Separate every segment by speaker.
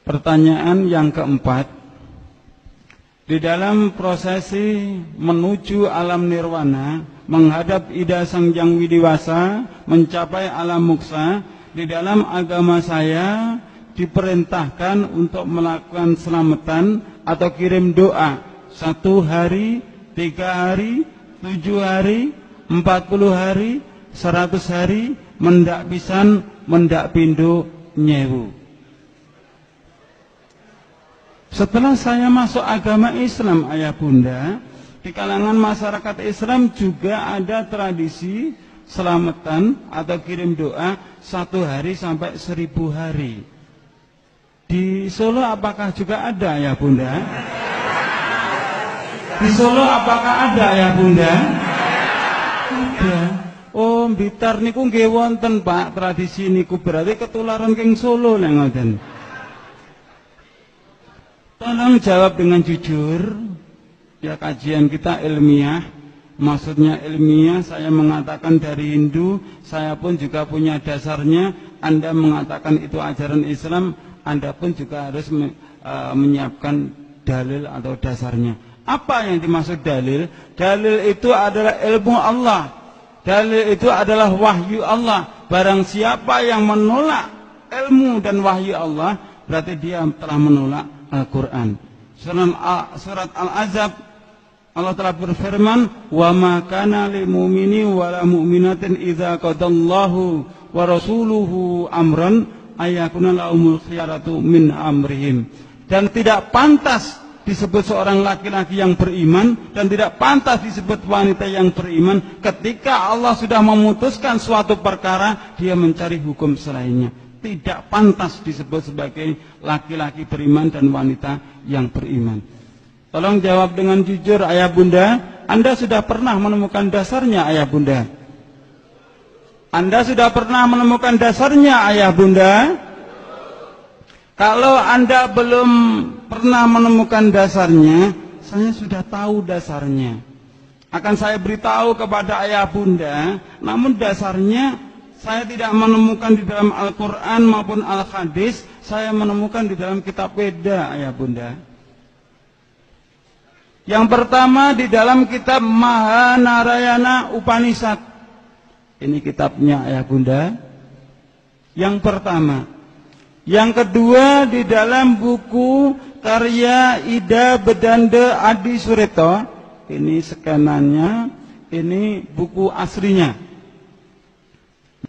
Speaker 1: Pertanyaan yang keempat, di dalam prosesi menuju alam nirwana, menghadap Ida Sang Hyang Widiwasa, mencapai alam moksa, di dalam agama saya diperintahkan untuk melakukan selamatan atau kirim doa 1 hari, 3 hari, 7 hari, 40 hari, 100 hari, mendak pisan, mendak pindo, nyewu. Setelah saya masuk agama Islam, ayah bunda, di kalangan masyarakat Islam juga ada tradisi selamatan atau kirim doa 1 hari sampai 1000 hari. Di Solo apakah juga ada, ayah bunda? Di Solo apakah ada, ayah bunda? Ada. Oh, Blitar niku nggih wonten, Pak, tradisi niku, berarti ketularan king Solo lek ngoten. Tolong jawab dengan jujur. Ya, kajian kita ilmiah. Maksudnya ilmiah, saya mengatakan dari Hindu, saya pun juga punya dasarnya. Anda mengatakan itu ajaran Islam, Anda pun juga harus menyiapkan dalil atau dasarnya. Apa yang dimaksud dalil? Dalil itu adalah ilmu Allah. Dalil itu adalah wahyu Allah. Barang siapa yang menolak ilmu dan wahyu Allah, berarti dia telah menolak Al-Quran. Surat Al-Ahzab, Allah telah berfirman, wa ma kana lil mu'mini wa la mu'minatin idza qadallahu wa rasuluhu amran ayakuna lahumul khiyaratu min amrihim. Dan tidak pantas disebut seorang laki-laki yang beriman, dan tidak pantas disebut wanita yang beriman ketika Allah sudah memutuskan suatu perkara, dia mencari hukum selainnya. Tidak pantas disebut sebagai laki-laki beriman dan wanita yang beriman. Tolong jawab dengan jujur, ayah bunda. Anda sudah pernah menemukan dasarnya, ayah bunda? Anda sudah pernah menemukan dasarnya, ayah bunda? Kalau Anda belum pernah menemukan dasarnya, saya sudah tahu dasarnya. Akan saya beritahu kepada ayah bunda, namun dasarnya saya tidak menemukan di dalam Al-Quran maupun Al-Hadis, saya menemukan di dalam kitab Weda, ayah bunda. Yang pertama di dalam kitab Mahanarayana Upanishad. Ini kitabnya, ayah bunda. Yang pertama. Yang kedua di dalam buku karya Ida Bedanda Adi Sureto. Ini skenannya, ini buku aslinya.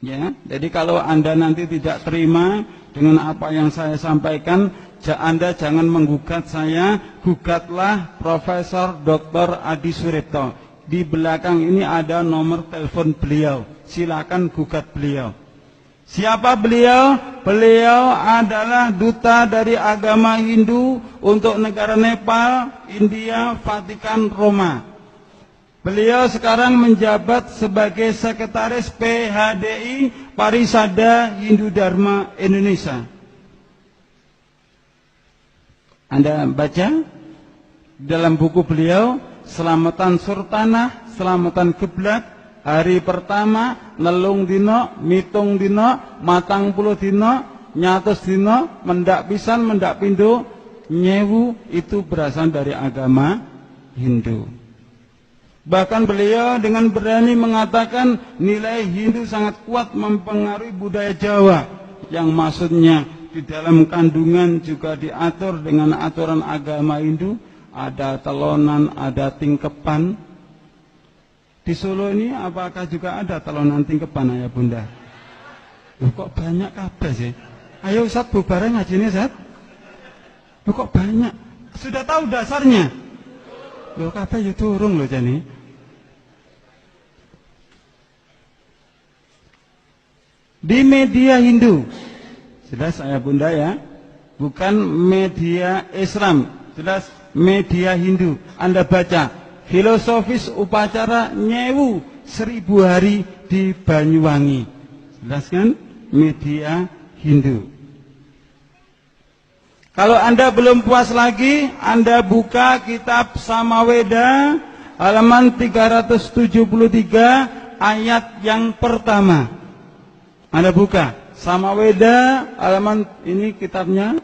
Speaker 1: Ya, jadi kalau Anda nanti tidak terima dengan apa yang saya sampaikan, Anda jangan menggugat saya, gugatlah Profesor Dr. Adi Sureto. Di belakang ini ada nomor telepon beliau, silakan gugat beliau. Siapa beliau? Beliau adalah duta dari agama Hindu untuk negara Nepal, India, Vatikan, Roma. Beliau sekarang menjabat sebagai sekretaris PHDI Parisada Hindu Dharma Indonesia. Anda baca dalam buku beliau, Selamatan Surtanah, Selamatan Kiblat, hari pertama, nelung dino, mitung dino, matang puluh dino, nyatus dino, mendak pisan, mendak pindo, nyewu, itu berasal dari agama Hindu. Bahkan beliau dengan berani mengatakan nilai Hindu sangat kuat mempengaruhi budaya Jawa, yang maksudnya di dalam kandungan juga diatur dengan aturan agama Hindu, ada telonan, ada tingkepan. Di Solo ini apakah juga ada telonan tingkepan, ayah bunda? Loh, kok banyak kabeh sih? Ayo Ustaz, bubaran ngaji ini Ustaz. Loh, kok banyak? Sudah tahu dasarnya? Loh, kabeh ya turung loh jani. Di media Hindu, jelas ayah bunda ya, bukan media Islam, jelas media Hindu. Anda baca, filosofis upacara nyewu 1000 hari di Banyuwangi, jelas kan, media Hindu. Kalau Anda belum puas lagi, Anda buka kitab Samaweda halaman 373 ayat yang pertama. Anda buka Samaweda halaman, ini kitabnya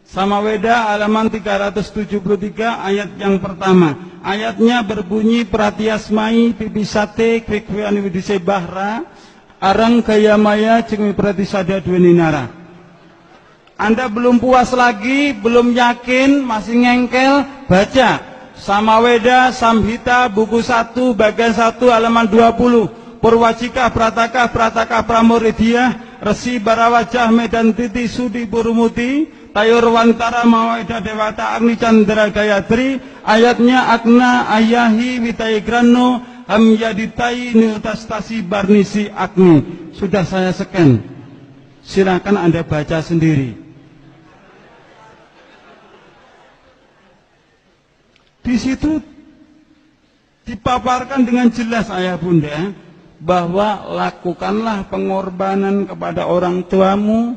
Speaker 1: Samaweda halaman 373 ayat yang pertama. Ayatnya berbunyi pratiasmai pipisate kwekwean widise bahra arang gaya maya jeung pratisada duweni nara. Anda belum puas lagi, belum yakin, masih ngengkel, baca Samaweda Samhita buku 1 bagian 1 halaman 20. Purwajika Prataka Prataka Pramuridiyah Resi Barawajah Medan Titi Sudi Purumuti Tayur Wantara Maweda Dewata Agni Chandra Gayatri. Ayatnya Agna Ayahi Witayigrano Hamyaditai Nutastasi Barnisi Agni. Sudah saya scan, silakan Anda baca sendiri. Di situ dipaparkan dengan jelas ayah bunda bahwa lakukanlah pengorbanan kepada orang tuamu,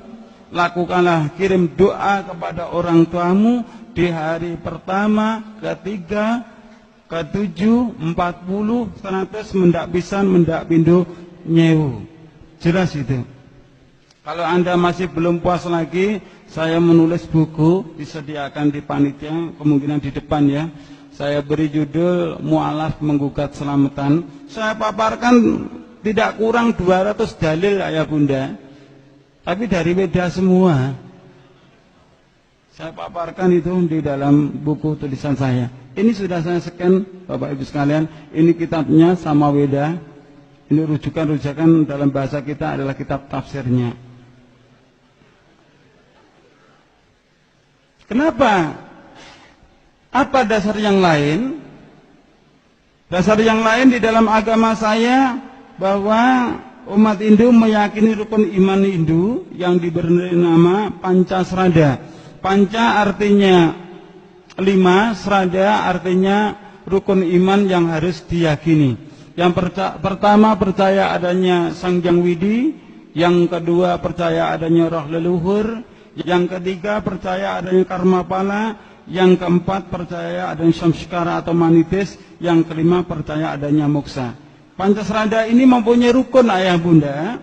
Speaker 1: lakukanlah kirim doa kepada orang tuamu di hari pertama, ketiga, ketujuh, 40, 100 mendak pisan, mendak pindu, nyewu. Jelas itu. Kalau Anda masih belum puas lagi, saya menulis buku, disediakan di panitia, kemungkinan di depan ya. Saya beri judul Mu'alaf Menggugat Selamatan. Saya paparkan tidak kurang 200 dalil ayah bunda, tapi dari Weda semua. Saya paparkan itu di dalam buku tulisan saya. Ini sudah saya scan Bapak Ibu sekalian. Ini kitabnya Samaweda. Ini rujukan-rujukan dalam bahasa kita adalah kitab tafsirnya. Kenapa? Apa dasar yang lain? Dasar yang lain di dalam agama saya bahwa umat Hindu meyakini rukun iman Hindu yang diberi nama Pancasrada. Panca artinya 5, Srada artinya rukun iman yang harus diyakini. Yang pertama percaya adanya Sang Hyang Widi, yang kedua percaya adanya roh leluhur, yang ketiga percaya adanya karma pala, yang keempat percaya adanya samskara atau manitis, yang kelima percaya adanya moksa. Pancasrada ini mempunyai rukun ayah bunda.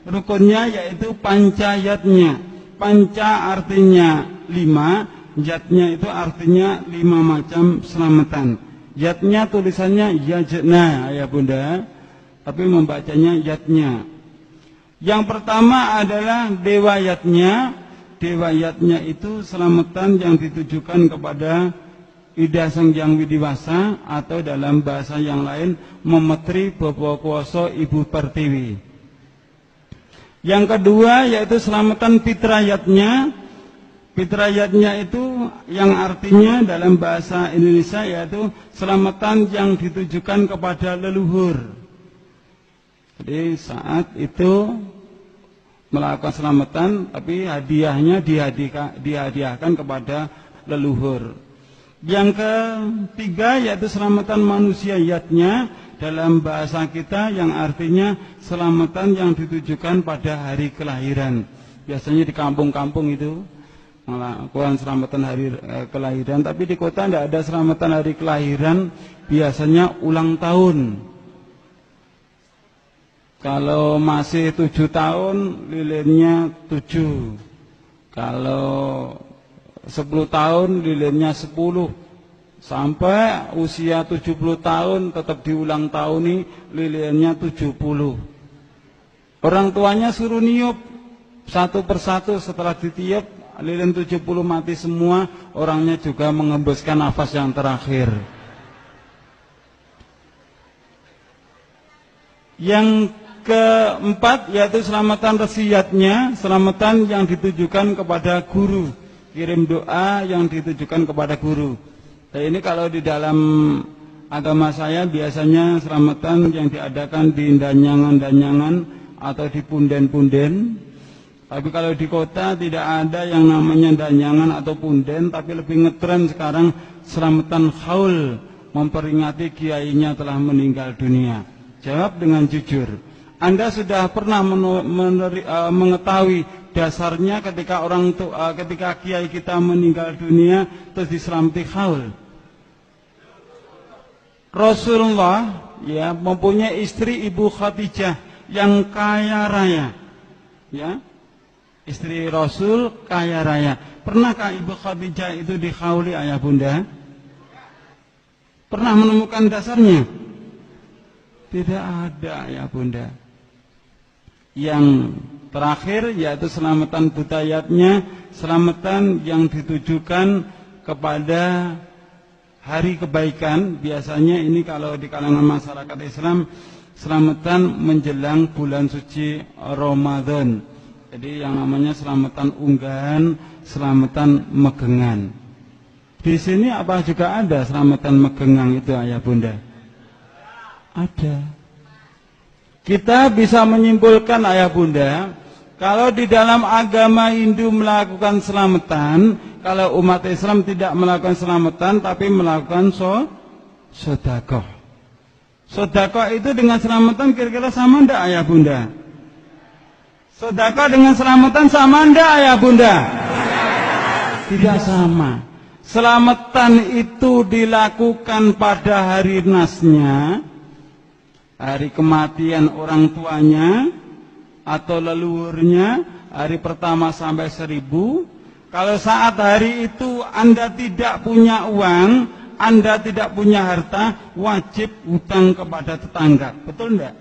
Speaker 1: Rukunnya yaitu pancayatnya. Panca artinya 5, yatnya itu artinya 5 macam selamatan. Yatnya tulisannya yajna ayah bunda, tapi membacanya yatnya. Yang pertama adalah dewa yatnya. Dewa yatnya itu selamatan yang ditujukan kepada Ida Sang Hyang Widiwasa, atau dalam bahasa yang lain Memetri Bapa Kuwasa Ibu Pertiwi. Yang kedua yaitu selamatan Pitrayatnya. Pitrayatnya itu yang artinya dalam bahasa Indonesia yaitu selamatan yang ditujukan kepada leluhur. Jadi saat itu melakukan selamatan, tapi hadiahnya dihadiahkan kepada leluhur. Yang ketiga yaitu selamatan manusia yatnya, dalam bahasa kita yang artinya selamatan yang ditujukan pada hari kelahiran. Biasanya di kampung-kampung itu melakukan selamatan hari kelahiran, tapi di kota tidak ada selamatan hari kelahiran, biasanya ulang tahun. Kalau masih 7 tahun, lilinnya 7. Kalau 10 tahun, lilinnya 10. Sampai usia 70 tahun, tetap diulang tahun, lilinnya 70. Orang tuanya suruh niup satu persatu, setelah ditiup, lilin 70 mati semua, orangnya juga mengembuskan nafas yang terakhir. Yang keempat yaitu selamatan resiyatnya, selamatan yang ditujukan kepada guru, kirim doa yang ditujukan kepada guru. Nah, ini kalau di dalam agama saya biasanya selamatan yang diadakan di danyangan-danyangan atau di punden-punden. Tapi kalau di kota tidak ada yang namanya danyangan atau punden, tapi lebih ngetren sekarang selamatan khaul, memperingati kiainya telah meninggal dunia. Jawab dengan jujur. Anda sudah pernah mengetahui dasarnya ketika kiai kita meninggal dunia terus diselamati khaul? Rasulullah ya mempunyai istri Ibu Khadijah yang kaya raya. Ya. Istri Rasul kaya raya. Pernahkah Ibu Khadijah itu dikhauli ayah bunda? Pernah menemukan dasarnya? Tidak ada ayah bunda. Yang terakhir yaitu selamatan budayatnya, selamatan yang ditujukan kepada hari kebaikan. Biasanya ini kalau di kalangan masyarakat Islam, selamatan menjelang bulan suci Ramadan. Jadi yang namanya selamatan unggahan, selamatan megengan. Di sini apa juga ada selamatan megengan itu ayah bunda? Ada. Kita bisa menyimpulkan ayah bunda, kalau di dalam agama Hindu melakukan selamatan, kalau umat Islam tidak melakukan selamatan tapi melakukan sedekah. Sedekah itu dengan selamatan kira-kira sama enggak ayah bunda? Sedekah dengan selamatan sama enggak ayah bunda? Tidak sama. Selamatan itu dilakukan pada hari nasnya, hari kematian orang tuanya atau leluhurnya, hari pertama sampai 1000. Kalau saat hari itu Anda tidak punya uang, Anda tidak punya harta, wajib hutang kepada tetangga. Betul enggak?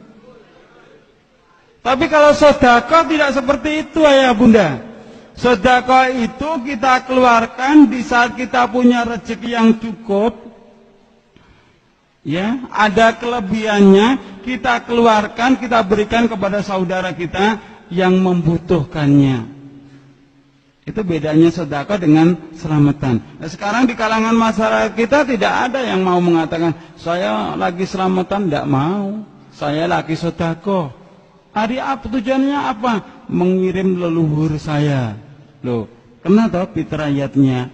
Speaker 1: Tapi kalau sedekah tidak seperti itu ayah bunda. Sedekah itu kita keluarkan di saat kita punya rezeki yang cukup. Ya, ada kelebihannya, kita keluarkan, kita berikan kepada saudara kita yang membutuhkannya. Itu bedanya sedekah dengan selamatan. Nah, sekarang di kalangan masyarakat kita tidak ada yang mau mengatakan, saya lagi selamatan, tidak mau. Saya lagi sedekah. Hari apa tujuannya apa? Mengirim leluhur saya. Loh, kenapa fitrayatnya?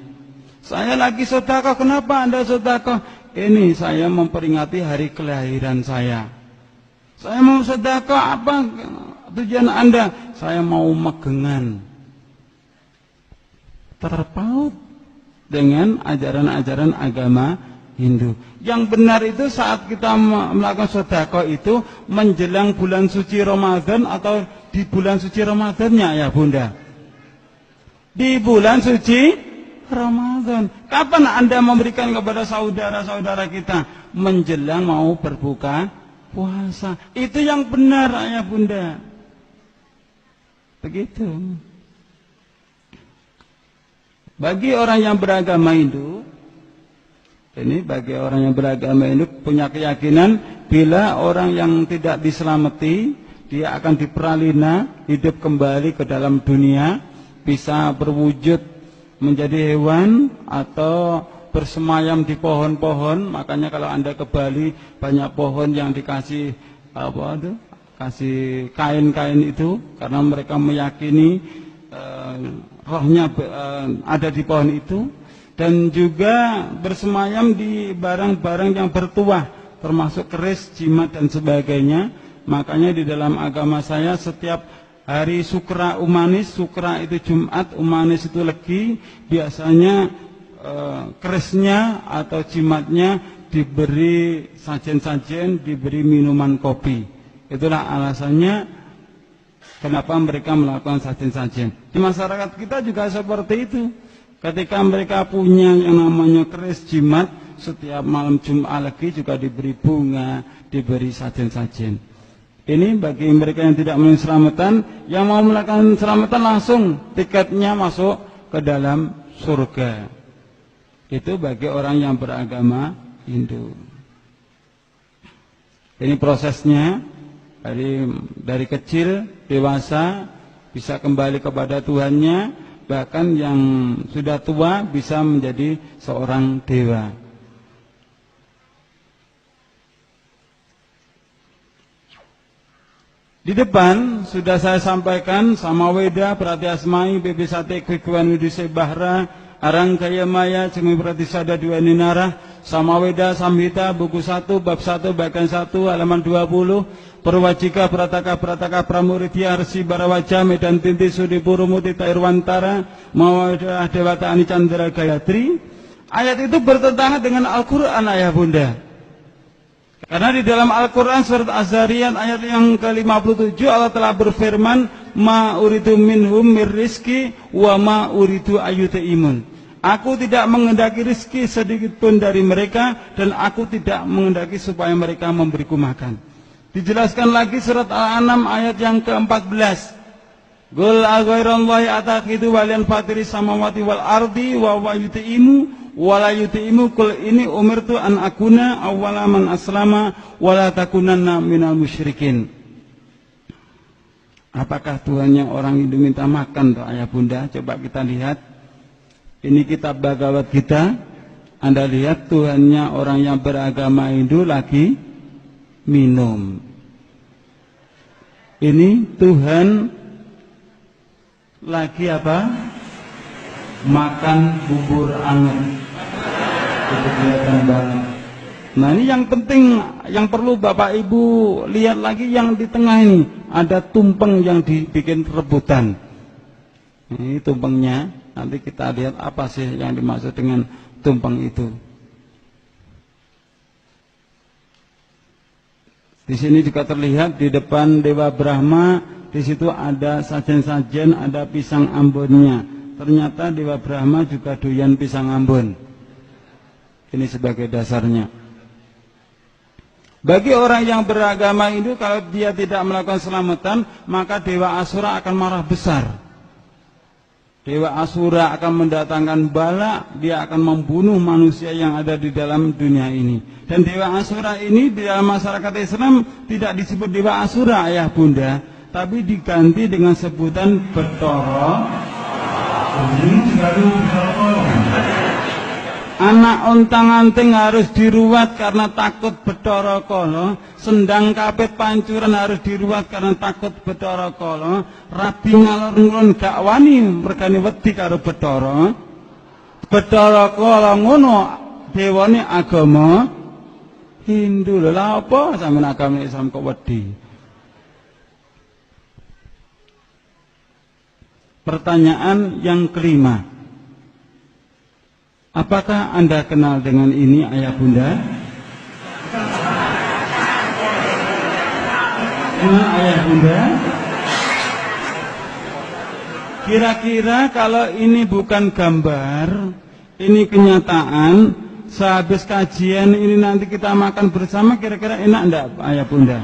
Speaker 1: Saya lagi sedekah, kenapa Anda sedekah? Ini saya memperingati hari kelahiran saya. Saya mau sedekah, apa tujuan Anda? Saya mau megengan. Terpaut dengan ajaran-ajaran agama Hindu. Yang benar itu saat kita melakukan sedekah itu menjelang bulan suci Ramadan atau di bulan suci Ramadannya ya bunda? Di bulan suci Ramadan. Kapan Anda memberikan kepada saudara-saudara kita? Menjelang mau berbuka puasa. Itu yang benar ayah bunda. Begitu. Bagi orang yang beragama Hindu, ini bagi orang yang beragama Hindu punya keyakinan bila orang yang tidak diselamati, dia akan diperalina, hidup kembali ke dalam dunia, bisa berwujud menjadi hewan atau bersemayam di pohon-pohon. Makanya kalau Anda ke Bali banyak pohon yang dikasih kasih kain-kain itu karena mereka meyakini rohnya ada di pohon itu. Dan juga bersemayam di barang-barang yang bertuah, termasuk keris, jimat dan sebagainya. Makanya di dalam agama saya setiap hari Sukra Umanis, Sukra itu Jumat, Umanis itu Legi, biasanya kerisnya atau jimatnya diberi sajen-sajen, diberi minuman kopi. Itulah alasannya kenapa mereka melakukan sajen-sajen. Di masyarakat kita juga seperti itu. Ketika mereka punya yang namanya keris jimat, setiap malam Jumat lagi juga diberi bunga, diberi sajen-sajen. Ini bagi mereka yang tidak mau selamatan, yang mau melakukan selamatan langsung tiketnya masuk ke dalam surga. Itu bagi orang yang beragama Hindu. Ini prosesnya dari kecil, dewasa, bisa kembali kepada Tuhannya. Bahkan yang sudah tua bisa menjadi seorang dewa. Di depan sudah saya sampaikan Samaweda, Pratyasmai, Bibisate, Kwikuan, Widise, Bahra, Arangkaya Maya, Cemi Pratisada, Dua Ninara, Samaweda, Samhita, buku 1, bab 1, bagian 1, halaman 20, Perwajika, Prataka, Pramuridya, Arsi, Barawaja, Medan Tinti, Sudi, Purumuti, Tairwantara, Mawada, Dewata, Ani, Chandra, Gayatri. Ayat itu bertentangan dengan Al-Quran ayah bunda. Karena di dalam Al-Quran surat Az-Zariyat ayat yang ke-57 Allah telah berfirman, ma uridu minhum mir rizki wa ma uridu ayyutaimun. Aku tidak mengendaki rizki sedikit pun dari mereka, dan aku tidak mengendaki supaya mereka memberiku makan. Dijelaskan lagi surat Al-An'am ayat yang ke-14. Qul aghairallahi atakhidu waliyan fatiris samawati wal ardi wa huwa yut'imu wala yuti'imu qul ini umirtu an akuna awwala man aslama wala takunanna minal musyrikin. Apakah Tuhannya orang Hindu minta makan tuh ayah bunda? Coba kita lihat. Ini kitab Bhagavad Gita. Anda lihat Tuhannya orang yang beragama Hindu lagi minum. Ini Tuhan lagi apa? Makan bubur anget. Itu kelihatan banget. Nah ini yang penting, yang perlu Bapak Ibu lihat lagi yang di tengah ini. Ada tumpeng yang dibikin rebutan. Ini tumpengnya. Nanti kita lihat apa sih yang dimaksud dengan tumpeng itu. Di sini juga terlihat di depan Dewa Brahma. Di situ ada sajen-sajen, ada pisang ambonnya. Ternyata Dewa Brahma juga doyan pisang ambon. Ini sebagai dasarnya. Bagi orang yang beragama Hindu, kalau dia tidak melakukan selamatan, maka Dewa Asura akan marah besar. Dewa Asura akan mendatangkan bala, dia akan membunuh manusia yang ada di dalam dunia ini. Dan Dewa Asura ini di dalam masyarakat Islam tidak disebut Dewa Asura ayah bunda, tapi diganti dengan sebutan Betara. Anak ontang-anting harus diruat karena takut Bathara Kala. Sendang kapit pancuran harus diruat karena takut Bathara Kala. Rabi ngalor ngulon gak wani mergane wedi karo Bathara. Bathara Kala ngono dewane agama Hindu. Lha apa sampeyan agama Islam kok wedi? Pertanyaan yang kelima. Apakah Anda kenal dengan ini ayah bunda? Kenal ayah bunda? Kira-kira kalau ini bukan gambar, ini kenyataan, sehabis kajian ini nanti kita makan bersama, kira-kira enak enggak ayah bunda?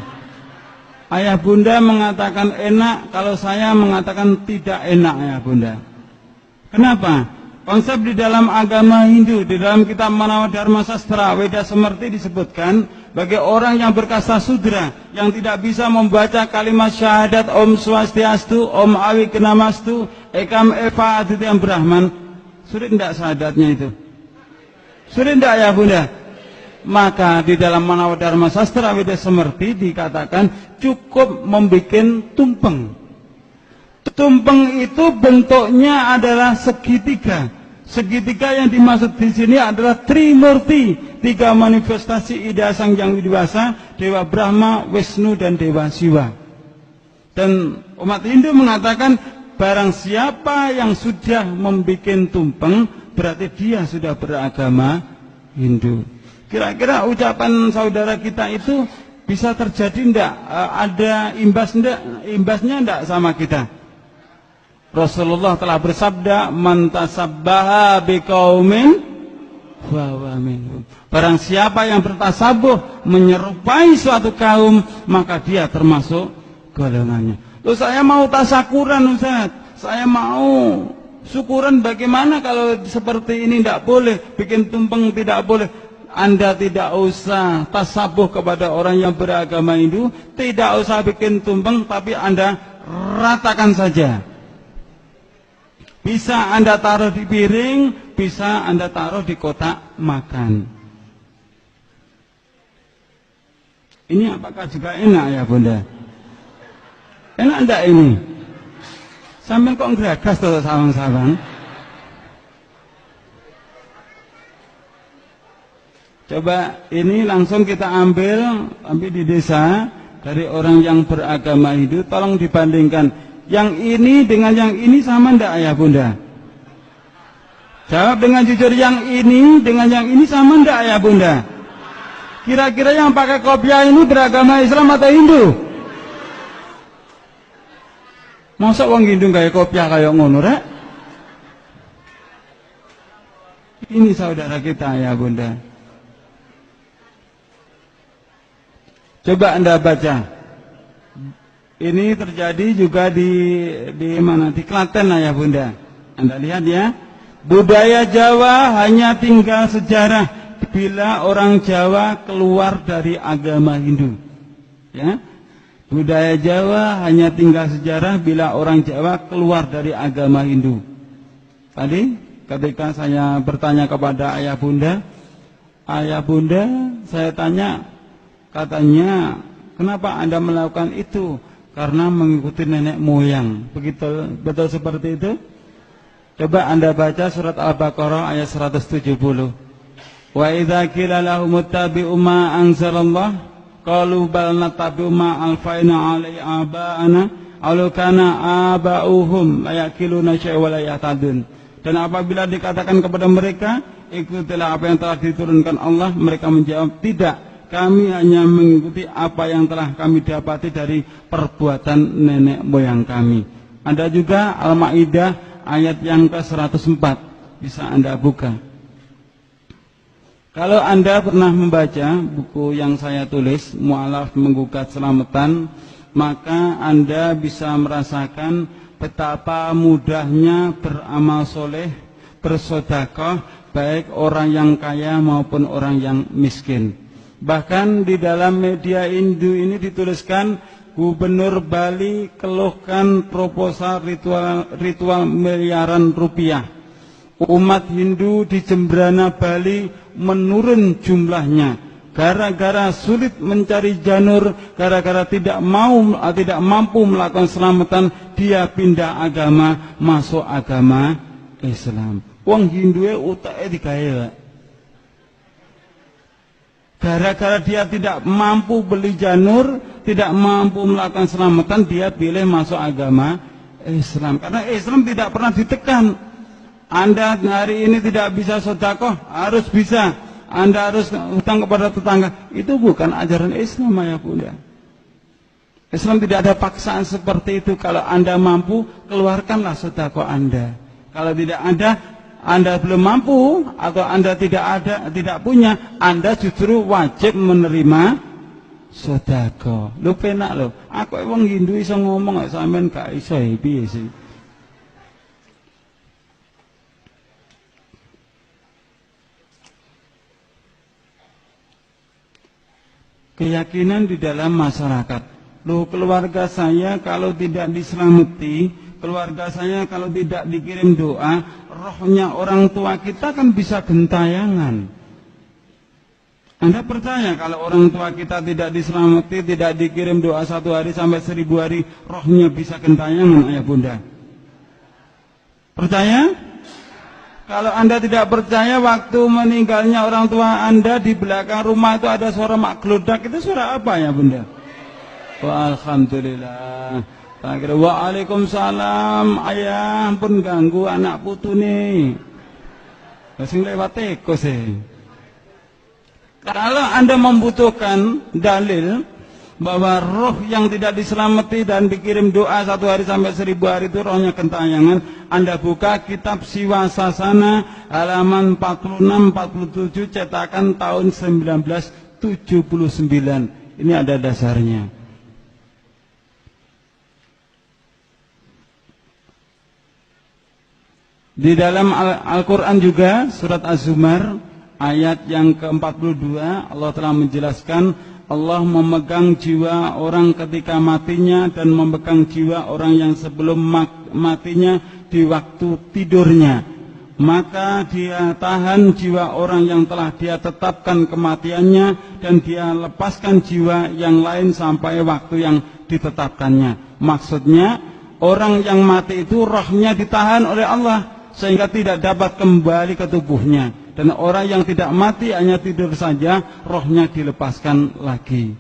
Speaker 1: Ayah bunda mengatakan enak, kalau saya mengatakan tidak enak ayah bunda. Kenapa? Konsep di dalam agama Hindu, di dalam kitab Manawa Dharma Sastra Weda Semerti disebutkan bagi orang yang berkasta sudra yang tidak bisa membaca kalimat syahadat Om Swastiastu, Om Awikenamastu, Ekam Eva Aditya Brahman, sulit tidak syahadatnya itu? Sulit tidak ya bunda? Maka di dalam Manawa Dharma Sastra Weda Semerti dikatakan cukup membuat tumpeng. Tumpeng itu bentuknya adalah segitiga. Segitiga yang dimaksud di sini adalah Trimurti, tiga manifestasi Ida Sang Yang Widiwasa, Dewa Brahma, Wisnu, dan Dewa Siwa. Dan umat Hindu mengatakan barang siapa yang sudah membuat tumpeng, berarti dia sudah beragama Hindu. Kira-kira ucapan saudara kita itu bisa terjadi enggak? Ada imbasnya enggak sama kita? Rasulullah telah bersabda, man tasabbaha biqaumin fahuwa minhum. Barang siapa yang bertasabuh menyerupai suatu kaum, maka dia termasuk golongannya. Terus saya mau tasakuran Ustaz, saya mau syukuran, bagaimana kalau seperti ini tidak boleh, bikin tumpeng tidak boleh. Anda tidak usah tasabuh kepada orang yang beragama Hindu, tidak usah bikin tumpeng, tapi Anda ratakan saja. Bisa Anda taruh di piring, bisa Anda taruh di kotak makan. Ini apakah juga enak ya bunda? Enak enggak ini? Sampai kok ngeragas tuh sawang-sawang? Coba ini langsung kita ambil di desa dari orang yang beragama Hindu, tolong dibandingkan. Yang ini dengan yang ini sama enggak ayah bunda? Jawab dengan jujur, yang ini dengan yang ini sama enggak ayah bunda? Kira-kira yang pakai kopiah ini beragama Islam atau Hindu? Masa wong Hindu kayak kopiah kayak ngono rek? Ini saudara kita ya bunda. Coba Anda baca. Ini terjadi juga di mana? Di Klaten ya bunda. Anda lihat ya. Budaya Jawa hanya tinggal sejarah bila orang Jawa keluar dari agama Hindu. Ya. Budaya Jawa hanya tinggal sejarah bila orang Jawa keluar dari agama Hindu. Tadi ketika saya bertanya kepada ayah bunda, saya tanya, katanya, kenapa Anda melakukan itu? Karena mengikuti nenek moyang. Begitu, betul seperti itu? Coba Anda baca surat Al-Baqarah ayat 170. Wa idza qila lahum ittabi'u ma anzalallah qalu bal nattabi'u ma alfaina 'alai aba'ana aw kana aba'uhum la yaqiluna syai'a wa la yahtadun. Dan apabila dikatakan kepada mereka, ikutilah apa yang telah diturunkan Allah, mereka menjawab, tidak, kami hanya mengikuti apa yang telah kami dapati dari perbuatan nenek moyang kami. Ada juga Al-Maidah ayat yang ke-104, bisa Anda buka. Kalau Anda pernah membaca buku yang saya tulis, Mu'alaf Menggugat Selamatan, maka Anda bisa merasakan betapa mudahnya beramal soleh, bersedekah, baik orang yang kaya maupun orang yang miskin. Bahkan di dalam media Hindu ini dituliskan, Gubernur Bali keluhkan proposal ritual miliaran rupiah. Umat Hindu di Jembrana Bali menurun jumlahnya gara-gara sulit mencari janur, gara-gara tidak mampu melakukan selamatan, dia pindah agama, masuk agama Islam. Wong Hindu utake digawe. Gara-gara dia tidak mampu beli janur, tidak mampu melakukan selamatan, dia pilih masuk agama Islam. Karena Islam tidak pernah ditekan. Anda hari ini tidak bisa sedekah, harus bisa. Anda harus hutang kepada tetangga. Itu bukan ajaran Islam ya bunda. Islam tidak ada paksaan seperti itu. Kalau Anda mampu, keluarkanlah sedekah Anda. Kalau tidak ada, Anda belum mampu atau Anda tidak punya, Anda justru wajib menerima sedekah. Lu penak lo. Aku wong Hindu iso ngomong sampean gak iso piye sih? Keyakinan di dalam masyarakat. Loh, keluarga saya kalau tidak diselamati, keluarga saya kalau tidak dikirim doa, rohnya orang tua kita kan bisa gentayangan. Anda percaya kalau orang tua kita tidak diselamati, tidak dikirim doa 1 hari sampai 1000 hari, rohnya bisa gentayangan, ayah bunda? Percaya? Kalau Anda tidak percaya, waktu meninggalnya orang tua Anda di belakang rumah itu ada suara mak gelodak, itu suara apa ya bunda? Wah, alhamdulillah. Waalaikumsalam, ayah pun ganggu anak putu nih. Sing lewat teko sih. Kalau Anda membutuhkan dalil bahwa roh yang tidak diselamati dan dikirim doa 1 hari sampai 1000 hari itu rohnya gentayangan, Anda buka kitab Siwasasana halaman 46-47 cetakan tahun 1979. Ini ada dasarnya. Di dalam Al-Quran juga surat Az-Zumar ayat yang ke-42 Allah telah menjelaskan, Allah memegang jiwa orang ketika matinya dan memegang jiwa orang yang sebelum matinya di waktu tidurnya. Maka dia tahan jiwa orang yang telah dia tetapkan kematiannya dan dia lepaskan jiwa yang lain sampai waktu yang ditetapkannya. Maksudnya orang yang mati itu rohnya ditahan oleh Allah sehingga tidak dapat kembali ke tubuhnya. Dan orang yang tidak mati hanya tidur saja, rohnya dilepaskan lagi.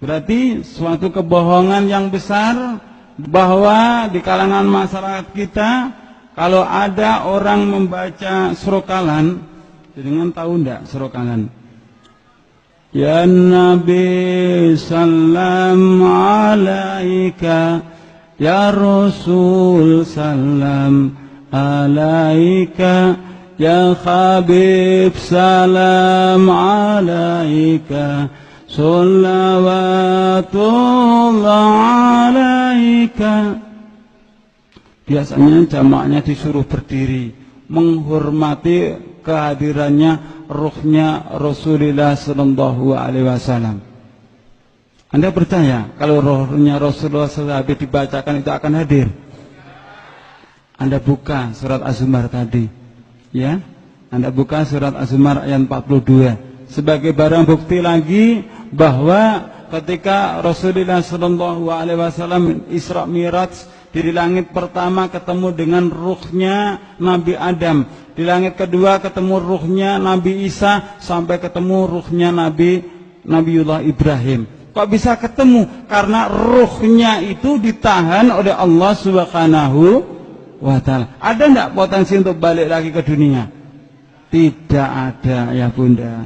Speaker 1: Berarti suatu kebohongan yang besar bahwa di kalangan masyarakat kita, kalau ada orang membaca surokalan, dengan tahu enggak surokalan? Ya Nabi salam alaika, ya Rasul salam alaika, ya Habib salam alaika, sholawatullah alaika. Biasanya jamaknya disuruh berdiri menghormati kehadirannya ruhnya Rasulullah sallallahu alaihi wasallam. Anda percaya kalau ruhnya Rasulullah SAW dibacakan itu akan hadir? Anda buka surat Az-Zumar tadi, ya. Anda buka surat Az-Zumar ayat 42 sebagai barang bukti lagi bahwa ketika Rasulullah sallallahu alaihi wasallam Isra Mi'raj, di langit pertama ketemu dengan ruhnya Nabi Adam, di langit kedua ketemu ruhnya Nabi Isa, sampai ketemu ruhnya Nabiullah Ibrahim. Kok bisa ketemu? Karena ruhnya itu ditahan oleh Allah Subhanahu wa ta'ala. Ada enggak potensi untuk balik lagi ke dunia? Tidak ada ya Bunda.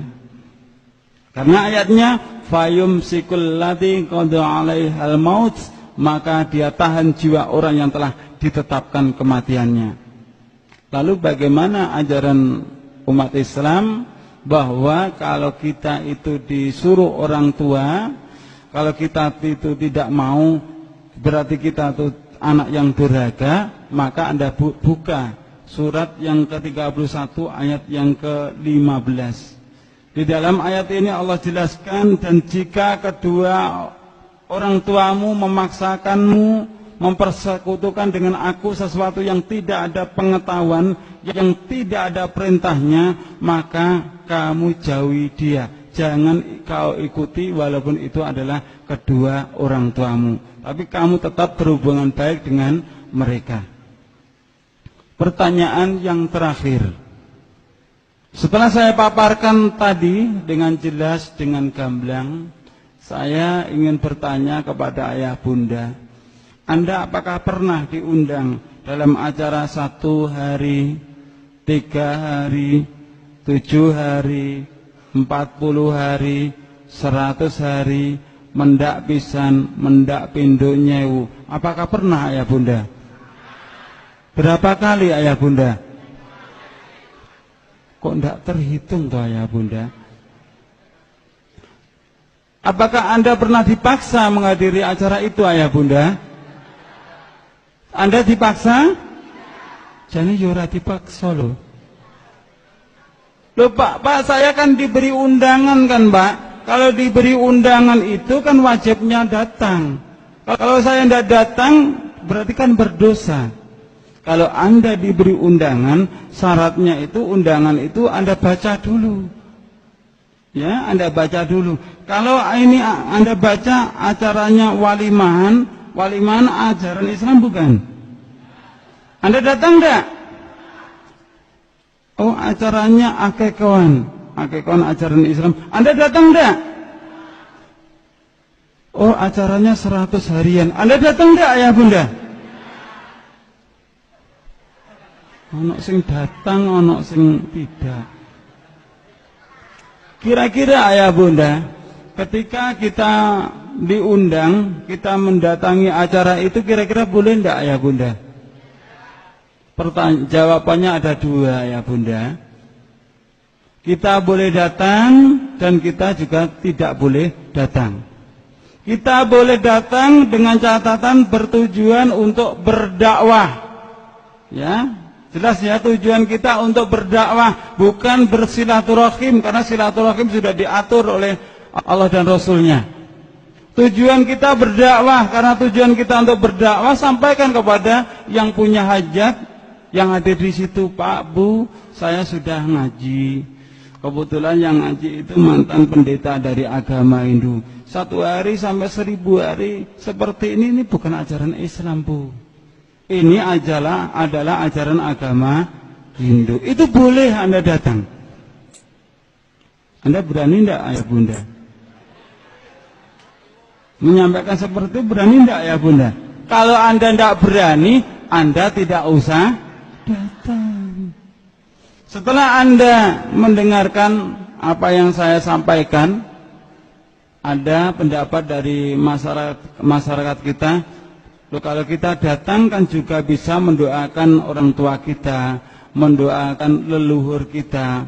Speaker 1: Karena ayatnya fayumsikul lati qada 'alaihal maut, maka dia tahan jiwa orang yang telah ditetapkan kematiannya. Lalu bagaimana ajaran umat Islam bahwa kalau kita itu disuruh orang tua, kalau kita itu tidak mau, berarti kita itu anak yang durhaka. Maka Anda buka surat yang ke-31 ayat yang ke-15. Di dalam ayat ini Allah jelaskan, dan jika kedua orang tuamu memaksakanmu mempersekutukan dengan aku sesuatu yang tidak ada pengetahuan, yang tidak ada perintahnya, maka kamu jauhi dia. Jangan kau ikuti walaupun itu adalah kedua orang tuamu, tapi kamu tetap berhubungan baik dengan mereka. Pertanyaan yang terakhir, setelah saya paparkan tadi dengan jelas, dengan gamblang, saya ingin bertanya kepada ayah bunda, Anda apakah pernah diundang dalam acara 1 hari, 3 hari, 7 hari, 40 hari, 100 hari, mendak pisan, mendak pindo nyewu? Apakah pernah ayah bunda? Berapa kali ayah bunda? Kok enggak terhitung toh ayah bunda? Apakah Anda pernah dipaksa menghadiri acara itu ayah bunda? Anda dipaksa? Jadi yura dipaksa loh. Loh Pak, saya kan diberi undangan kan Pak. Kalau diberi undangan itu kan wajibnya datang. Kalau saya tidak datang berarti kan berdosa. Kalau Anda diberi undangan, syaratnya itu undangan itu Anda baca dulu. Ya, Anda baca dulu. Kalau ini Anda baca acaranya walimahan ajaran Islam bukan? Anda datang enggak? Oh, acaranya akekawan ajaran Islam. Anda datang enggak? Oh, acaranya 100 harian. Anda datang enggak ayah bunda? Ono sing datang, ono sing tidak. Kira-kira ayah bunda, ketika kita diundang, kita mendatangi acara itu, kira-kira boleh enggak ayah bunda? Jawabannya ada 2 ayah bunda. Kita boleh datang dan kita juga tidak boleh datang. Kita boleh datang dengan catatan bertujuan untuk berdakwah. Ya, jelas ya, tujuan kita untuk berdakwah, bukan bersilaturahim, karena silaturahim sudah diatur oleh Allah dan Rasulnya. Tujuan kita berdakwah, karena tujuan kita untuk berdakwah, sampaikan kepada yang punya hajat, yang hadir di situ. Pak, Bu, saya sudah ngaji. Kebetulan yang ngaji itu mantan pendeta dari agama Hindu. 1 hari sampai 1000 hari seperti ini bukan ajaran Islam, Bu. Ini adalah ajaran agama Hindu. Itu boleh Anda datang. Anda berani tidak ayah bunda? Menyampaikan seperti itu berani tidak ayah bunda? Kalau Anda tidak berani, Anda tidak usah datang. Setelah Anda mendengarkan apa yang saya sampaikan, ada pendapat dari masyarakat kita, loh, kalau kita datang kan juga bisa mendoakan orang tua kita, mendoakan leluhur kita.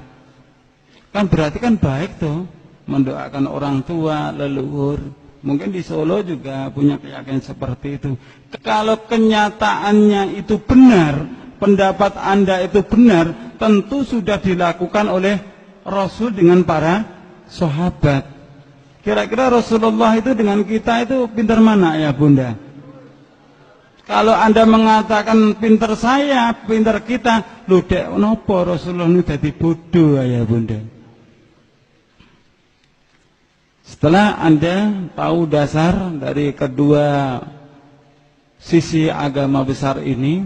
Speaker 1: Kan berarti kan baik tuh, mendoakan orang tua, leluhur. Mungkin di Solo juga punya keyakinan seperti itu. Kalau kenyataannya itu benar, pendapat Anda itu benar, tentu sudah dilakukan oleh Rasul dengan para sahabat. Kira-kira Rasulullah itu dengan kita itu pintar mana ya Bunda? Kalau Anda mengatakan pintar saya, pintar kita, loh dek, nopo Rasulullah ini jadi bodoh ya Bunda? Setelah Anda tahu dasar dari kedua sisi agama besar ini,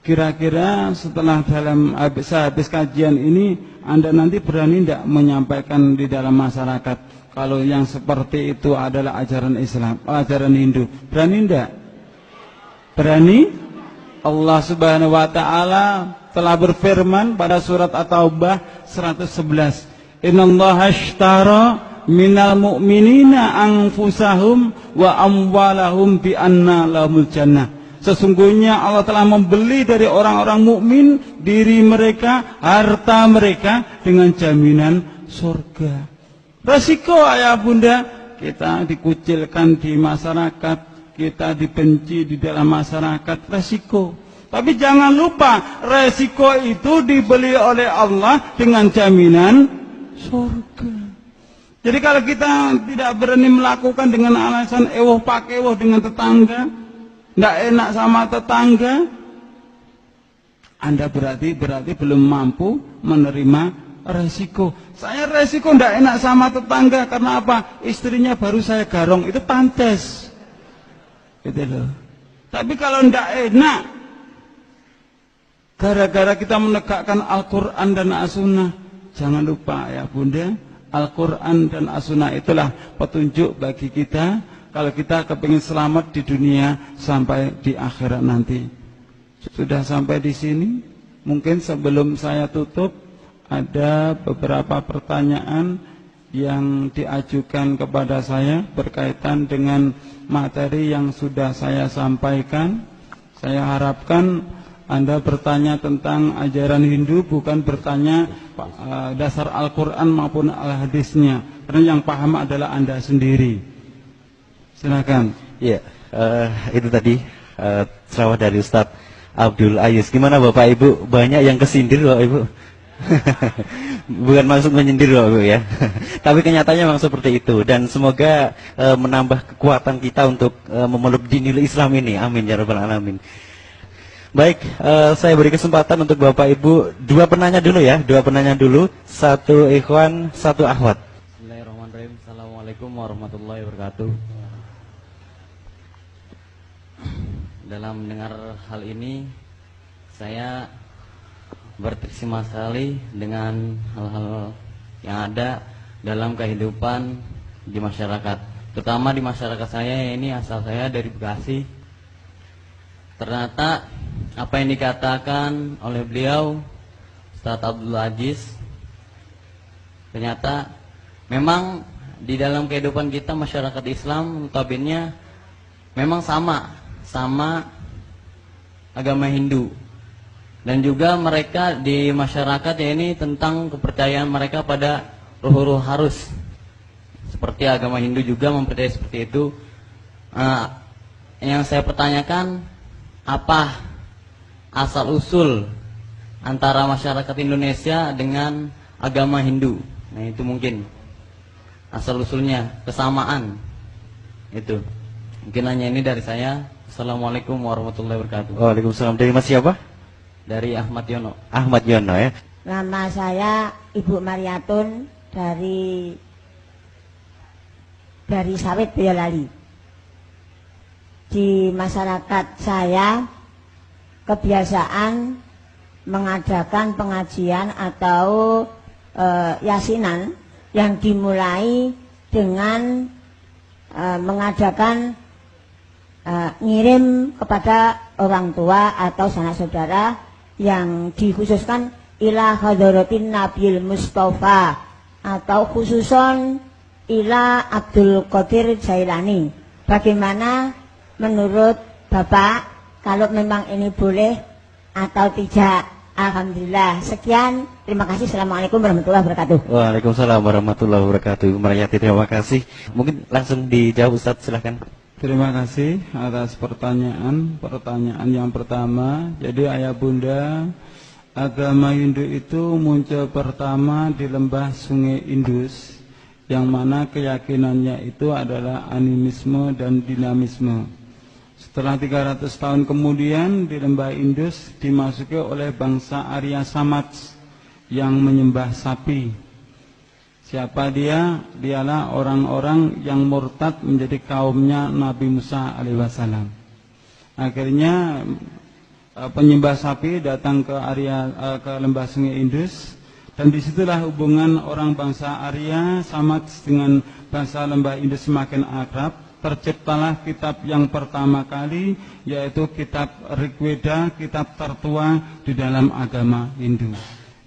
Speaker 1: kira-kira setelah habis kajian ini, Anda nanti berani tidak menyampaikan di dalam masyarakat kalau yang seperti itu adalah ajaran Islam, ajaran Hindu? Berani tidak? Berani? Allah Subhanahu wa taala telah berfirman pada surat At-Taubah 111, "Innallaha ashtara minal mu'minina anfusahum wa amwalahum bi anna lahumul jannah." Sesungguhnya Allah telah membeli dari orang-orang mukmin diri mereka, harta mereka dengan jaminan surga. Resiko ayah bunda, kita dikucilkan di masyarakat, kita dibenci di dalam masyarakat, resiko. Tapi jangan lupa, resiko itu dibeli oleh Allah dengan jaminan surga. Jadi kalau kita tidak berani melakukan dengan alasan ewoh pakewoh dengan tetangga, tidak enak sama tetangga, Anda berarti belum mampu menerima resiko. Saya resiko tidak enak sama tetangga karena apa? Istrinya baru saya garong, itu pantas, gitu loh. Tapi kalau tidak enak gara-gara kita menegakkan Al-Quran dan As-Sunnah, jangan lupa ya bunda, Al-Quran dan As-Sunnah itulah petunjuk bagi kita kalau kita kepingin selamat di dunia sampai di akhirat nanti. Sudah sampai di sini. Mungkin sebelum saya tutup, ada beberapa pertanyaan yang diajukan kepada saya berkaitan dengan materi yang sudah saya sampaikan. Saya harapkan Anda bertanya tentang ajaran Hindu, bukan bertanya dasar Al-Quran maupun Al-Hadisnya, karena yang paham adalah Anda sendiri. Silakan.
Speaker 2: Ya, itu tadi ceramah dari Ustadz Abdul Aziz. Gimana Bapak Ibu? Banyak yang kesindir Bapak Ibu. Bukan maksud menyindir loh Bu ya. Tapi kenyataannya memang seperti itu. Dan semoga menambah kekuatan kita untuk memeluk dinil Islam ini. Amin ya rabbal alamin. Baik, saya beri kesempatan untuk Bapak Ibu. Dua penanya dulu ya. Satu ikhwan, satu akhwat.
Speaker 3: Bismillahirrahmanirrahim. Assalamualaikum warahmatullahi wabarakatuh. Dalam mendengar hal ini, saya berterima sekali dengan hal-hal yang ada dalam kehidupan di masyarakat, terutama di masyarakat saya. Ini asal saya dari Bekasi. Ternyata apa yang dikatakan oleh beliau Ustadz Abdul Aziz, ternyata memang di dalam kehidupan kita masyarakat Islam notabene memang sama agama Hindu. Dan juga mereka di masyarakat ya ini tentang kepercayaan mereka pada ruh-ruh harus. Seperti agama Hindu juga mempercayai seperti itu. Yang saya pertanyakan, apa asal-usul antara masyarakat Indonesia dengan agama Hindu? Nah itu mungkin asal-usulnya, kesamaan. Itu. Mungkin hanya ini dari saya. Assalamualaikum warahmatullahi wabarakatuh.
Speaker 2: Waalaikumsalam. Dari Mas siapa?
Speaker 3: Dari Ahmad Yono.
Speaker 2: Ahmad Yono ya.
Speaker 4: Nama saya Ibu Mariatun dari Sawit Boyolali. Di masyarakat saya kebiasaan mengadakan pengajian atau yasinan yang dimulai dengan mengadakan ngirim kepada orang tua atau sanak saudara yang dikhususkan ila hadratin Nabil Mustafa atau khususon ila Abdul Qadir Jailani. Bagaimana menurut Bapak kalau memang ini boleh atau tidak? Alhamdulillah. Sekian, terima kasih. Assalamualaikum warahmatullahi wabarakatuh.
Speaker 2: Waalaikumsalam warahmatullahi wabarakatuh. Mariati, terima kasih. Mungkin langsung dijawab Ustadz, silahkan.
Speaker 1: Terima kasih atas pertanyaan yang pertama. Jadi ayah bunda, agama Hindu itu muncul pertama di lembah Sungai Indus, yang mana keyakinannya itu adalah animisme dan dinamisme. Setelah 300 tahun kemudian di lembah Indus dimasuki oleh bangsa Arya Samaj yang menyembah sapi. Siapa dia? Dialah orang-orang yang murtad menjadi kaumnya Nabi Musa alaihissalam. Akhirnya penyembah sapi datang ke ke lembah Sungai Indus, dan disitulah hubungan orang bangsa Arya Samaj dengan bangsa lembah Indus semakin akrab. Terciptalah kitab yang pertama kali, yaitu kitab Rigveda, kitab tertua di dalam agama Hindu.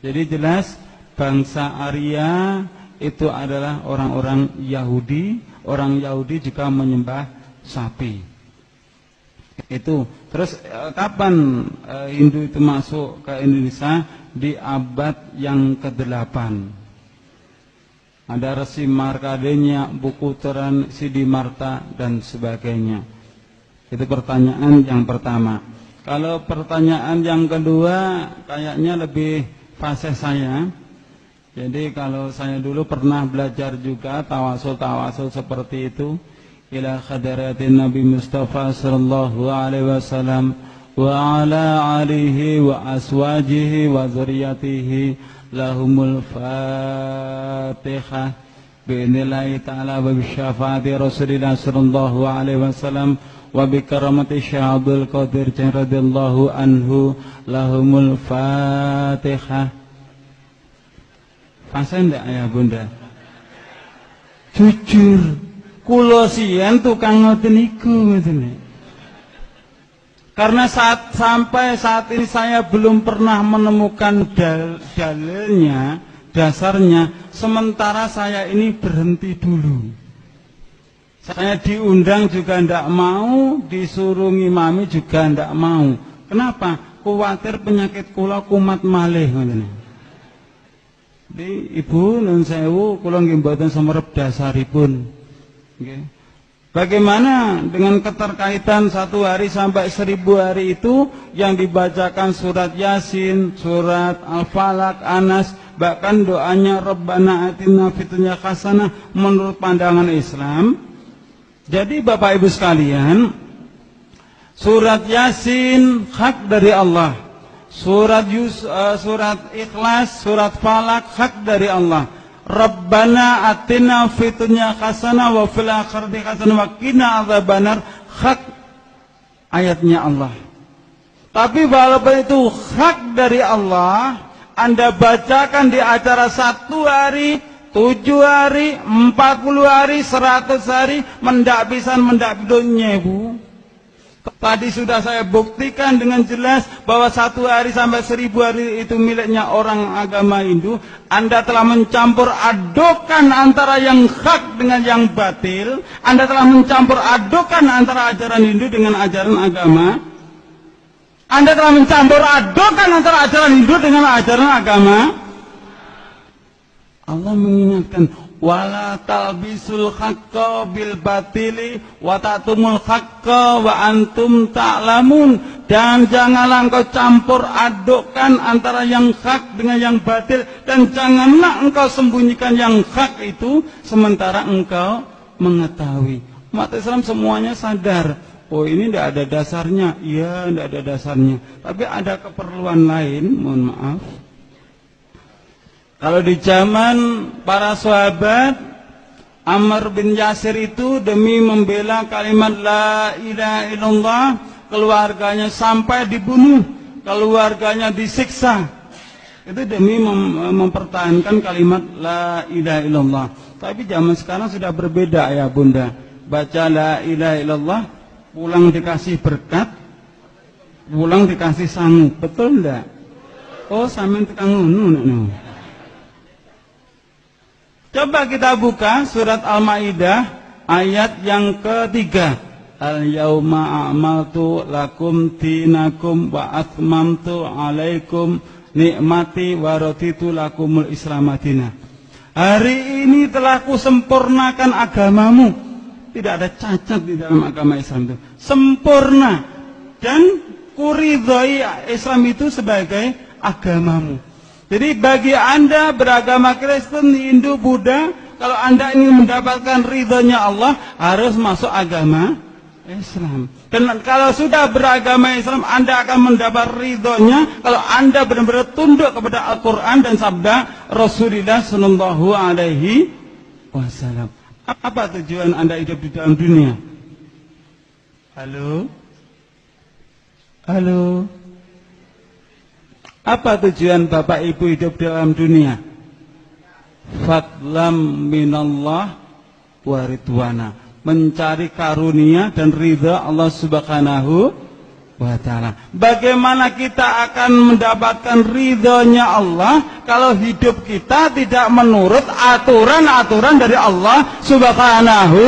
Speaker 1: Jadi jelas bangsa Arya itu adalah orang-orang Yahudi. Orang Yahudi juga menyembah sapi. Itu. Terus kapan Hindu itu masuk ke Indonesia? Di abad yang ke-8. Ada Resi Markadenya, Buku Teran, Siddhimarta, dan sebagainya. Itu pertanyaan yang pertama. Kalau pertanyaan yang kedua, kayaknya lebih fasih saya. Jadi kalau saya dulu pernah belajar juga tawasul seperti itu. Ila khadaratin Nabi Mustafa sallallahu alaihi wasallam wa ala alihi wa aswajihi wa zuriyatihi lahumul fatihah bi'inillahi ta'ala wa bisyafaati Rasulillah sallallahu alaihi wasallam wa bikaramati Syekh Abdul Qadir radhiyallahu anhu lahumul fatihah. Fase ndak ayah bunda? Jujur kula siyen tukang ngoten niku ngoten. Karena sampai saat ini saya belum pernah menemukan dalilnya, dasarnya. Sementara saya ini berhenti dulu. Saya diundang juga tidak mau, disuruh ngimami juga tidak mau. Kenapa? Khawatir penyakit kula kumat malih. Jadi ibu nun sewu kula nggih mboten semerep dasaripun. Nggih. Bagaimana dengan keterkaitan 1 hari sampai 1000 hari itu yang dibacakan surat Yasin, surat Al-Falaq, Anas, bahkan doanya Rabbana atina fid dunya hasanah menurut pandangan Islam. Jadi Bapak Ibu sekalian, surat Yasin hak dari Allah, surat Ikhlas, surat Falaq hak dari Allah. Rabbana atina fid dunya hasanah wa fil akhirati hasanah wa qina adzabannar hak ayatnya Allah. Tapi walaupun itu hak dari Allah, Anda bacakan di acara 1 hari, 7 hari, 40 hari, 100 hari, mendak pisan mendak bidonnya Bu. Tadi sudah saya buktikan dengan jelas bahwa 1 hari sampai 1000 hari itu miliknya orang agama Hindu. Anda telah mencampur adukan antara yang hak dengan yang batil. Anda telah mencampur adukan antara ajaran Hindu dengan ajaran agama. Anda telah mencampur adukan antara ajaran Hindu dengan ajaran agama. Allah mengingatkan, wala talbisul haqqa bil batili wa ta'tumul haqqa wa antum ta'lamun. Dan janganlah engkau campur adukkan antara yang hak dengan yang batil, dan janganlah engkau sembunyikan yang hak itu sementara engkau mengetahui. Umat Islam semuanya sadar, oh ini tidak ada dasarnya. Iya, tidak ada dasarnya, tapi ada keperluan lain. Mohon maaf. Kalau di zaman para sahabat, Ammar bin Yasir itu demi membela kalimat la ilaha illallah, keluarganya sampai dibunuh, keluarganya disiksa. Itu demi mempertahankan kalimat la ilaha illallah. Tapi zaman sekarang sudah berbeda ya bunda. Baca la ilaha illallah, pulang dikasih berkat, pulang dikasih sangu. Betul enggak? Oh, sampean tukang ngono. Coba kita buka surat Al-Maidah ayat yang ketiga. Al-yauma a'maltu lakum dinakum wa atmamtu alaikum nikmati wa raditu lakumul Islam madinah. Hari ini telah kusempurnakan agamamu. Tidak ada cacat di dalam agama Islam itu. Sempurna. Dan kuridhoi Islam itu sebagai agamamu. Jadi bagi Anda beragama Kristen, Hindu, Buddha, kalau Anda ingin mendapatkan ridhonya Allah, harus masuk agama Islam. Dan kalau sudah beragama Islam, Anda akan mendapat ridhonya kalau Anda benar-benar tunduk kepada Al-Quran dan sabda Rasulullah Sallallahu Alaihi Wasallam. Apa tujuan Anda hidup di dalam dunia? Halo? Halo? Apa tujuan Bapak Ibu hidup dalam dunia? Fadlam minallah wa ridwana. Mencari karunia dan ridha Allah Subhanahu wa ta'ala. Bagaimana kita akan mendapatkan ridhonya Allah kalau hidup kita tidak menurut aturan-aturan dari Allah Subhanahu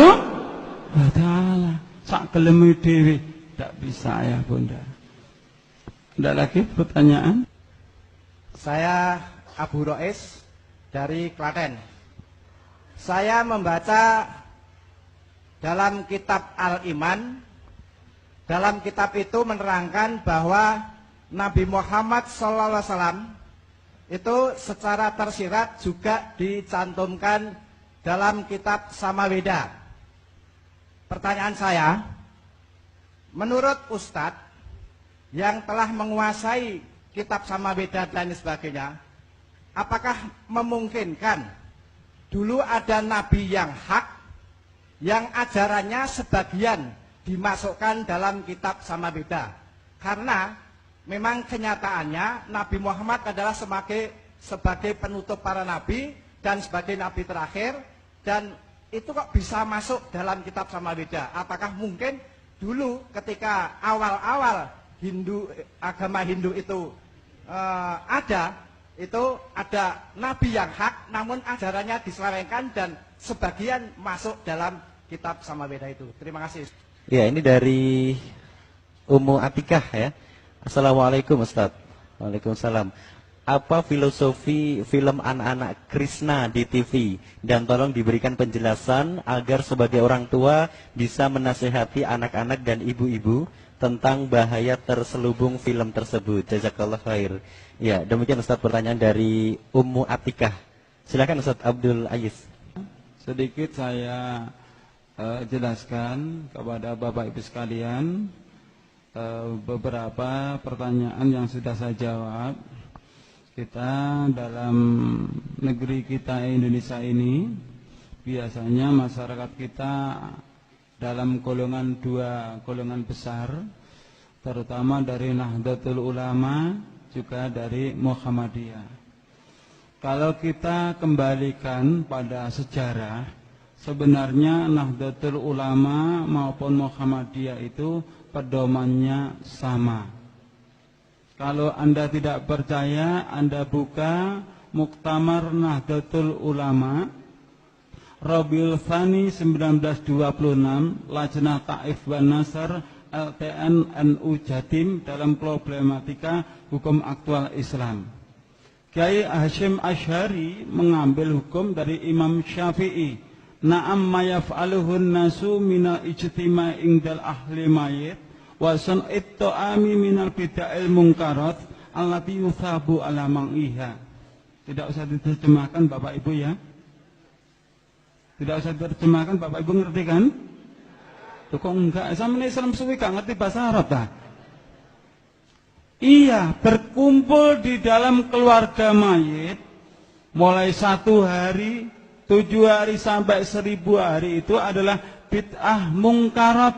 Speaker 1: wa ta'ala. Sak gelem dhewe tidak bisa ya Bunda. Ada lagi pertanyaan?
Speaker 5: Saya Abu Rois dari Klaten. Saya membaca dalam kitab Al-Iman. Dalam kitab itu menerangkan bahwa Nabi Muhammad SAW itu secara tersirat juga dicantumkan dalam kitab Samaweda. Pertanyaan saya, menurut Ustadz yang telah menguasai kitab Samaweda dan sebagainya, apakah memungkinkan dulu ada nabi yang hak yang ajarannya sebagian dimasukkan dalam kitab Samaweda? Karena memang kenyataannya Nabi Muhammad adalah sebagai penutup para nabi dan sebagai nabi terakhir, dan itu kok bisa masuk dalam kitab Samaweda? Apakah mungkin dulu ketika awal-awal agama Hindu itu ada nabi yang hak, namun ajarannya diselewengkan dan sebagian masuk dalam kitab Samaweda itu. Terima kasih.
Speaker 2: Ya, ini dari Ummu Atikah ya. Assalamualaikum Ustaz. Waalaikumsalam. Apa filosofi film anak-anak Krishna di TV? Dan tolong diberikan penjelasan agar sebagai orang tua bisa menasihati anak-anak dan ibu-ibu tentang bahaya terselubung film tersebut. Jazakallah khair. Ya, demikian Ustaz pertanyaan dari Ummu Atikah. Silakan Ustaz Abdul Aziz.
Speaker 1: Sedikit saya jelaskan kepada Bapak Ibu sekalian beberapa pertanyaan yang sudah saya jawab. Kita dalam negeri kita Indonesia ini biasanya masyarakat kita dalam dua golongan besar, terutama dari Nahdlatul Ulama juga dari Muhammadiyah. Kalau kita kembalikan pada sejarah, sebenarnya Nahdlatul Ulama maupun Muhammadiyah itu pedomannya sama. Kalau Anda tidak percaya, Anda buka Muktamar Nahdlatul Ulama Rabiul Tsani 1926, Lajnah Taif wan Nasr LTN NU Jatim dalam problematika hukum aktual Islam. Kiai Hasyim Asy'ari mengambil hukum dari Imam Syafi'i. Na'am ma yaf'aluhun nasu minal ijtima' indal ahli mayit wa sun'it ta'ami minal bid'il munkarat allati yuthabu ala mang'iha. Tidak usah diterjemahkan Bapak Ibu ya. Tidak usah diterjemahkan Bapak Ibu, ngerti kan? Tuh kok enggak? Sama Islam suwi gak ngerti bahasa Arab ta? Iya, berkumpul di dalam keluarga mayit mulai 1 hari, 7 hari sampai 1000 hari itu adalah bid'ah mungkarat,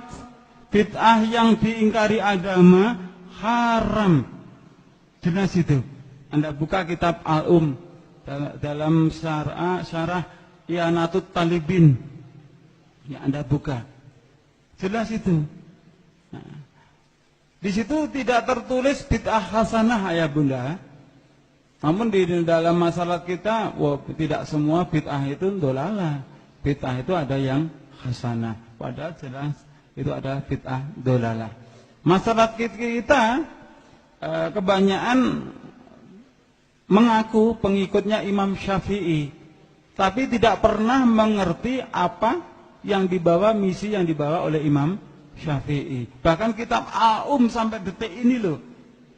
Speaker 1: bid'ah yang diingkari agama, haram. Jelas itu. Anda buka kitab Al-Um dalam syarah I'anatut Talibin. Ya, Anda buka. Jelas itu. Nah, di situ tidak tertulis bid'ah hasanah ya Bunda. Namun di dalam masalah kita, tidak semua bid'ah itu dolalah. Bid'ah itu ada yang hasanah. Padahal jelas itu adalah bid'ah dolalah. Masyarakat kita kebanyakan mengaku pengikutnya Imam Syafi'i, tapi tidak pernah mengerti apa yang dibawa, misi yang dibawa oleh Imam Syafi'i. Bahkan kitab sampai detik ini loh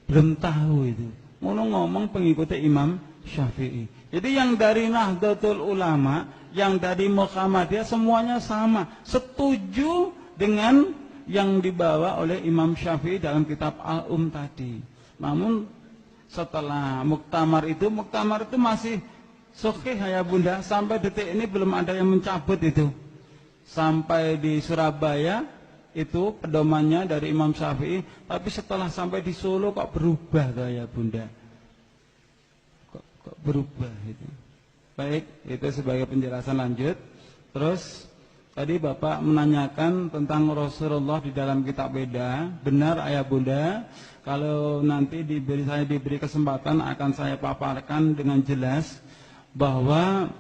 Speaker 1: belum tahu itu. Ngomong pengikutnya Imam Syafi'i. Jadi yang dari Nahdlatul Ulama, yang dari Muhammadiyah semuanya sama, setuju dengan yang dibawa oleh Imam Syafi'i dalam kitab tadi. Namun setelah muktamar itu masih sahih ya Bunda, sampai detik ini belum ada yang mencabut itu. Sampai di Surabaya itu pedomannya dari Imam Syafi'i, tapi setelah sampai di Solo kok berubah ya Bunda, kok berubah itu. Baik, itu sebagai penjelasan lanjut. Terus tadi Bapak menanyakan tentang Rasulullah di dalam kitab Weda. Benar ayah Bunda, kalau nanti saya diberi kesempatan akan saya paparkan dengan jelas bahwa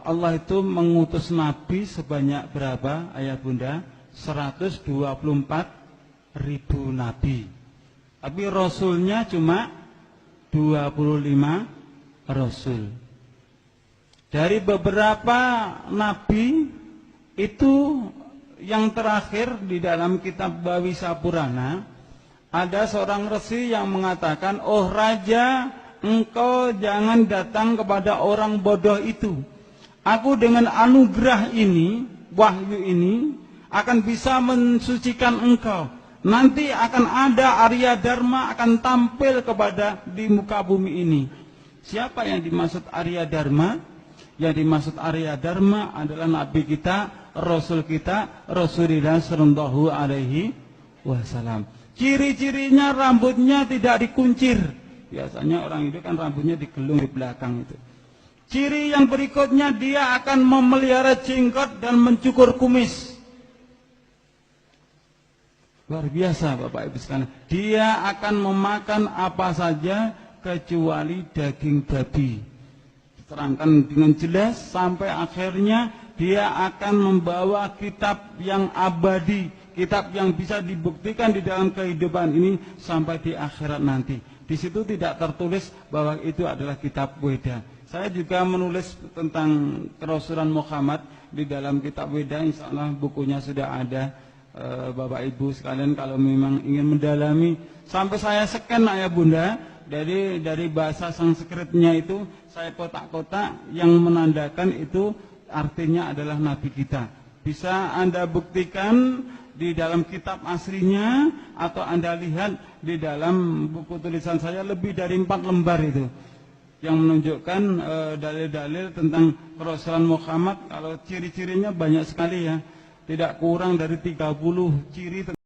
Speaker 1: Allah itu mengutus Nabi sebanyak berapa ayah Bunda? 124.000 Nabi. Tapi Rasulnya cuma 25 Rasul. Dari beberapa Nabi itu yang terakhir di dalam kitab Bawisa Purana, ada seorang resi yang mengatakan, "Oh Raja, engkau jangan datang kepada orang bodoh itu. Aku dengan anugerah ini, wahyu ini, akan bisa mensucikan engkau. Nanti akan ada Arya Dharma akan tampil di muka bumi ini." Siapa yang dimaksud Arya Dharma? Yang dimaksud Arya Dharma adalah Nabi kita, Rasul kita, Rasulullah Sallallahu Alaihi Wasallam. Ciri-cirinya rambutnya tidak dikuncir. Biasanya orang itu kan rambutnya digelung di belakang itu. Ciri yang berikutnya, dia akan memelihara jenggot dan mencukur kumis. Luar biasa Bapak Ibu sekalian. Dia akan memakan apa saja kecuali daging babi. Terangkan dengan jelas sampai akhirnya dia akan membawa kitab yang abadi, kitab yang bisa dibuktikan di dalam kehidupan ini sampai di akhirat nanti. Di situ tidak tertulis bahwa itu adalah kitab Weda. Saya juga menulis tentang kerasulan Muhammad di dalam kitab Weda. Insya Allah bukunya sudah ada. Bapak Ibu sekalian kalau memang ingin mendalami, sampai saya scan ayah Bunda, dari bahasa Sanskritnya itu saya kotak-kotak yang menandakan itu artinya adalah Nabi kita. Bisa Anda buktikan di dalam kitab aslinya, atau Anda lihat di dalam buku tulisan saya lebih dari 4 lembar itu yang menunjukkan dalil-dalil tentang kerasulan Muhammad. Kalau ciri-cirinya banyak sekali ya, tidak kurang dari 30 ciri.